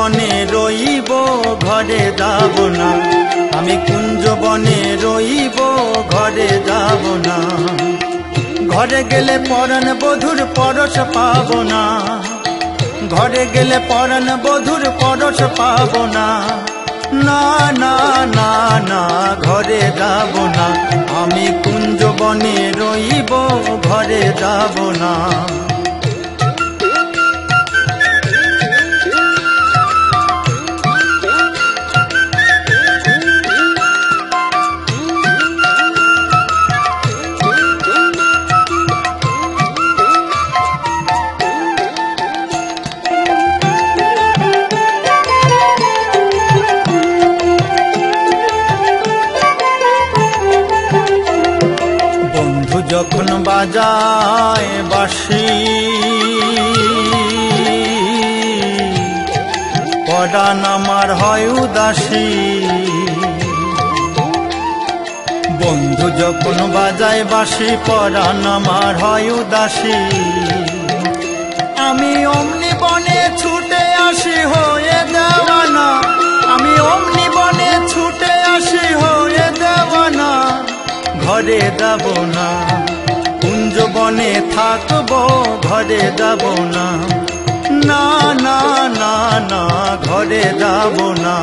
বনে রইব ঘরে যাব না, আমি কুঞ্জ বনে রইব ঘরে যাব না। ঘরে গেলে পরাণ বধুর পরশ পাব না, ঘরে গেলে পরাণ বধুর পরশ পাব না। না না না না ঘরে যাব না, আমি কুঞ্জ বনে রইব ঘরে যাব না। যখন বাজায় বাঁশি পরাণ আমার হয় উদাসী, বন্ধু যখন বাজায় বাঁশি পরাণ আমার হয় উদাসী। আমি অমনি বনে ছুটে আসি হয়ে দেওয়ানা, আমি অমনি বনে ছুটে আসি হয়ে দেওয়ানা। ঘরে যাব না, কুঞ্জ বনে থাকব ঘরে যাব না। না না না না ঘরে যাব না।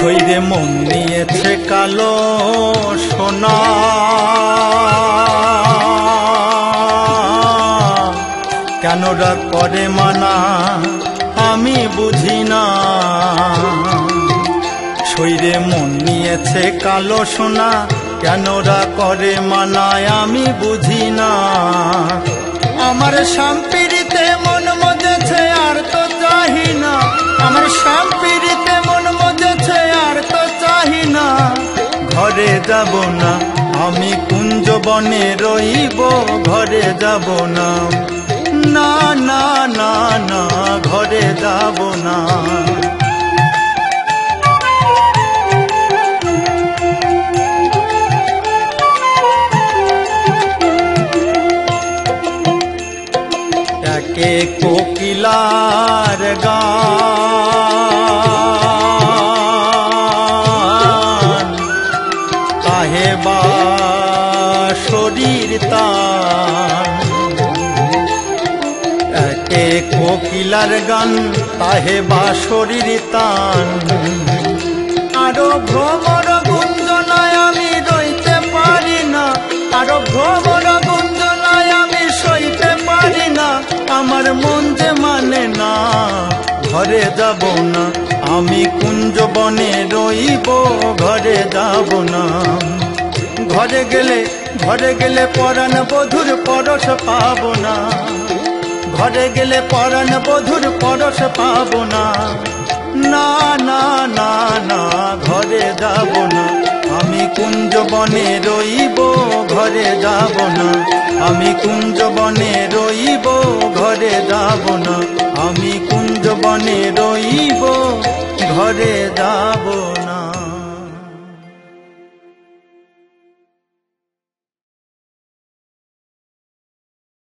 শরীরে মন নিয়েছে কালো সোনা, কেনরা করে মানা আমি বুঝি না। শরীরে মন নিয়েছে কালো সোনা, কেনরা করে মানা আমি বুঝি না। আমার শাম্পিরিতে মন মজেছে আর তো চাহি না, আমার শাম্পিরিতে মন মজেছে আর তো চাহি না। ঘরে যাব না, আমি কুঞ্জ বনে রইব ঘরে যাব না। না না না না ঘরে যাব না। একে কোকিলার গান, তাহে বা শরীর তান। একে কোকিলার গান, তাহে বা শরীর তান। আরো ভ্রমর গুঞ্জনায় আমি রইতে পারি না, আরো ভ্রমর গুঞ্জনায় আমি সইতে পারি না। আমার মন যে মানে না, ঘরে যাব না, আমি কুঞ্জ বনে রইব ঘরে যাব না। ঘরে গেলে পরাণ বধুর পরশ পাব না, ঘরে গেলে পরাণ বধুর পরশ পাব না। না না না না ঘরে যাব না, আমি কুঞ্জ বনে রইব ঘরে যাব না। আমি কুঞ্জ বনে রইব ঘরে যাব না, আমি কুঞ্জ বনে রইব ঘরে যাব না।